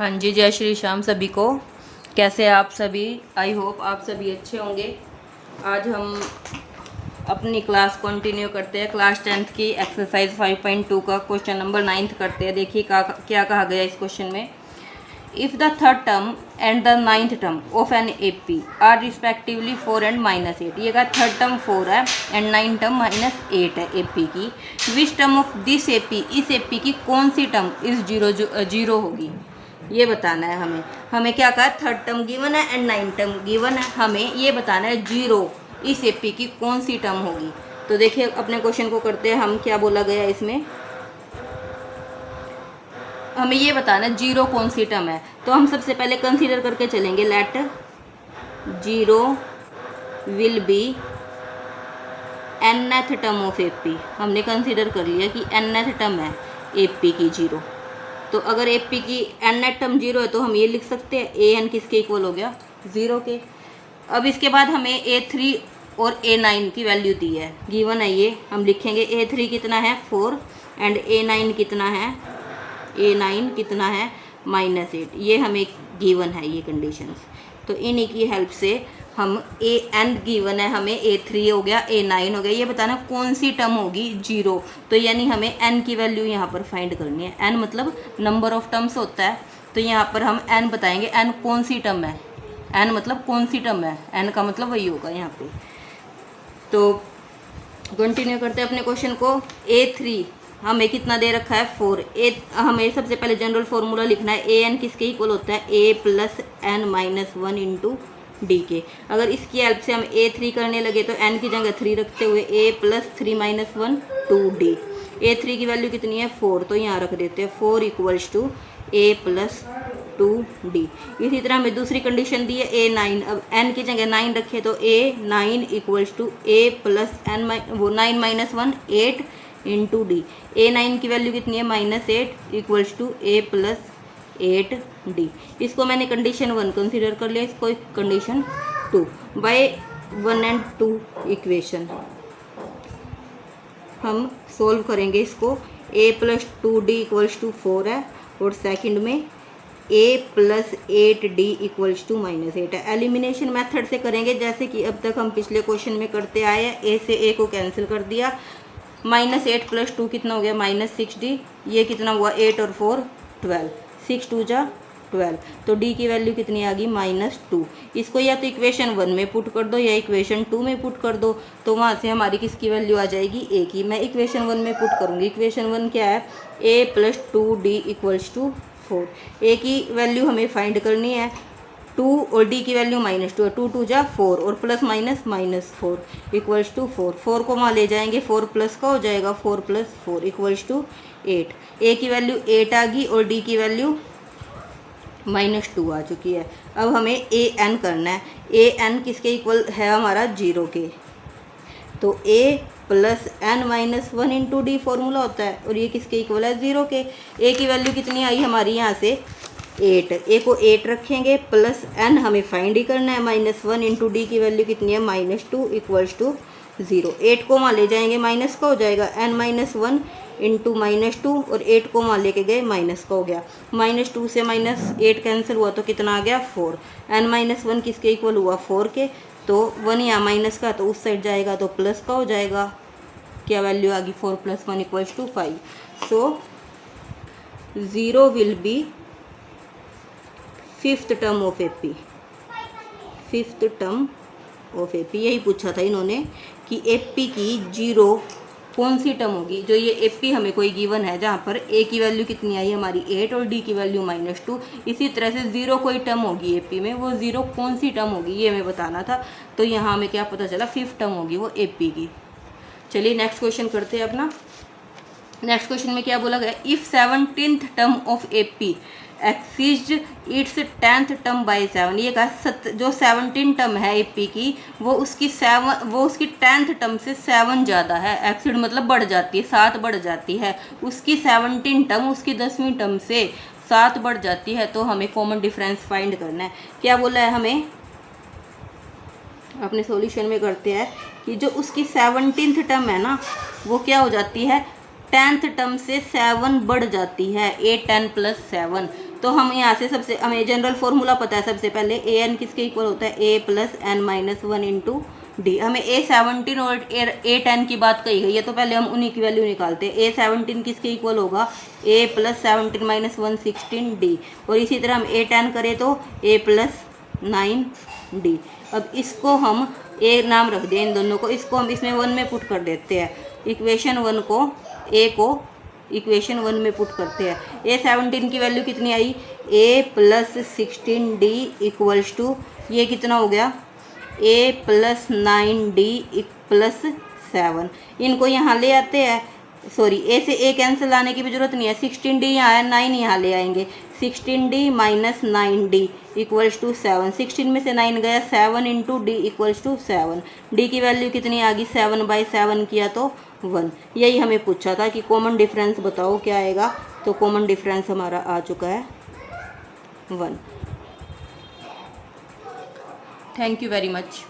हाँ जी, जय श्री श्याम सभी को। कैसे आप सभी? आई होप आप सभी अच्छे होंगे। आज हम अपनी क्लास कंटिन्यू करते हैं। क्लास 10th की एक्सरसाइज 5.2 का क्वेश्चन नंबर 9 करते हैं। देखिए क्या कहा गया इस क्वेश्चन में। If the third term and the ninth term of an AP are respectively 4 and -8। ये कहा थर्ड टर्म 4 है एंड नाइन टर्म -8 है AP की। Which term of this AP, इस AP की कौन सी टर्म इस जीरो होगी, ये बताना है हमें क्या कहा, थर्ड टर्म गिवन है एंड नाइन टर्म गिवन है। हमें ये बताना है जीरो इस AP की कौन सी टर्म होगी। तो देखिए अपने क्वेश्चन को करते हैं हम। क्या बोला गया इसमें, हमें ये बताना है जीरो कौन सी टर्म है। तो हम सबसे पहले कंसीडर करके चलेंगे। Let zero will be nth term of AP। हमने कंसीडर कर लिया कि nth टर्म है AP की जीरो। तो अगर AP की nth टर्म जीरो है तो हम ये लिख सकते हैं an किसके इक्वल हो गया, ज़ीरो के। अब इसके बाद हमें A3 और A9 की वैल्यू दी है, गिवन है ये। हम लिखेंगे A3 कितना है 4 एंड A9 कितना है, A9 कितना है -8। ये हमें गिवन है ये कंडीशंस। तो इन्हीं की हेल्प से हम AN गिवन है हमें, A3 हो गया, A9 हो गया, ये बताना कौन सी टर्म होगी जीरो। तो यानी हमें N की वैल्यू यहाँ पर फाइंड करनी है। N मतलब नंबर ऑफ टर्म्स होता है। तो यहाँ पर हम N बताएंगे, N कौन सी टर्म है, N मतलब कौन सी टर्म है, N का मतलब वही होगा यहाँ पे। तो कंटिन्यू करते हैं अपने क्वेश्चन को। A3 हमें कितना दे रखा है 4। हमें सबसे पहले जनरल फॉर्मूला लिखना है। AN किसके इक्वल होता है, A + n-1 इंटू डी के। अगर इसकी हेल्प से हम A3 करने लगे तो n की जगह 3 रखते हुए A + 3-1 2D। A3 की वैल्यू कितनी है 4, तो यहाँ रख देते हैं 4 = A + 2D। इसी तरह हमें दूसरी कंडीशन दी है A9। अब n की जगह 9 रखे तो A9 = A + n 9-1 8 into D. A9 की वैल्यू कितनी है -8 = A + 8D। इसको मैंने कंडीशन 1 कंसीडर कर लिया, इसको कंडीशन 2। बाय 1 और 2 इक्वेशन हम सोल्व करेंगे इसको। A + 2D = 4 है और सेकंड में A + 8D = -8 है। एलिमिनेशन मेथड से करेंगे, जैसे कि अब तक हम पिछले क्वेश्चन में करते आए हैं। A से A को कैंसिल कर दिया, -8 + 2 कितना हो गया -6D। ये कितना हुआ 8 और 4 12, 6 2 जा 12। तो D की वैल्यू कितनी आ गई -2। इसको या तो इक्वेशन 1 में पुट कर दो या इक्वेशन 2 में पुट कर दो, तो वहाँ से हमारी किसकी वैल्यू आ जाएगी A की। मैं इक्वेशन 1 में पुट करूँगी। इक्वेशन 1 क्या है, A + 2D = 4। A की वैल्यू हमें फाइंड करनी है 2 और D की वैल्यू -2 है। 2 2 जा 4 और प्लस माइनस -4 = 4। 4 को वहाँ ले जाएंगे, 4 प्लस का हो जाएगा 4 + 4 = 8। A की वैल्यू 8 आ गई और D की वैल्यू -2 आ चुकी है। अब हमें AN करना है। AN किसके इक्वल है हमारा, जीरो के। तो A + n-1 into D formula होता है और ये किसके इक्वल है, जीरो के। A की वैल्यू कितनी आई हमारी यहाँ से 8। A को 8 रखेंगे प्लस n हमें फाइंड ही करना है, -1 इंटू डी की वैल्यू कितनी है -2 = 0। 8 को वहाँ ले जाएंगे, माइनस का हो जाएगा n-1 इंटू -2 और 8 को वहाँ लेके गए, माइनस का हो गया। -2 से -8 कैंसिल हुआ तो कितना आ गया 4। n-1 किसके इक्वल हुआ 4 के। तो 1 यहाँ माइनस का तो उस साइड जाएगा तो प्लस का हो जाएगा। क्या वैल्यू आ गई 4 + 1 = 5। सो 0 will be 5th term of AP। 5th term of AP यही पूछा था इन्होंने कि AP की जीरो कौन सी टर्म होगी। जो ये AP हमें कोई गिवन है जहाँ पर A की वैल्यू कितनी आई हमारी 8 और D की वैल्यू -2। इसी तरह से ज़ीरो कोई टर्म होगी AP में, वो ज़ीरो कौन सी टर्म होगी ये हमें बताना था। तो यहाँ हमें क्या पता चला, 5th टर्म होगी वो AP की। चलिए नेक्स्ट क्वेश्चन करते हैं अपना। नेक्स्ट क्वेश्चन में क्या बोला गया, if 17th term of AP exceeds its 10th term by 7। ये कहा जो 17 टर्म है AP की वो उसकी 10th टर्म से 7 ज़्यादा है। एक्सीड मतलब बढ़ जाती है, 7 बढ़ जाती है। उसकी 17 टर्म उसकी 10वीं टर्म से 7 बढ़ जाती है। तो हमें कॉमन डिफरेंस फाइंड करना है। क्या बोला है हमें, अपने सॉल्यूशन में करते हैं कि जो उसकी 17th टर्म है ना वो क्या हो जाती है 10th टर्म से 7 बढ़ जाती है, 8 10 + 7। तो हम यहाँ से सबसे हमें जनरल फॉर्मूला पता है सबसे पहले ए एन किसके इक्वल होता है A plus N minus one into D. हमें A17 और A10 की बात कही गई है तो पहले हम उन्हीं की वैल्यू निकालते हैं। A17 किसके इक्वल होगा A प्लस 17 माइनस 116 डी, और इसी तरह हम A10 करें तो A प्लस 9 डी। अब इसको हम ए नाम रख दें इन दोनों को, इसको हम इसमें 1 में पुट कर देते हैं। इक्वेशन 1 को ए को इक्वेशन 1 में पुट करते हैं। A17 की वैल्यू कितनी आई A plus 16 d equals to ये कितना हो गया A प्लस 9 डी प्लस 7। इनको यहाँ ले आते हैं, सॉरी ए से ए कैंसिल आने की भी जरूरत नहीं है। 16 डी यहाँ है, 9 यहाँ ले आएंगे। 16 d minus 9 d equals to 7। 16 में से 9 गया, 7 into d equals to 7। D की वैल्यू कितनी आ गई 7/7 किया तो 1। यही हमें पूछा था कि कॉमन डिफरेंस बताओ क्या आएगा, तो कॉमन डिफरेंस हमारा आ चुका है 1। Thank you very much.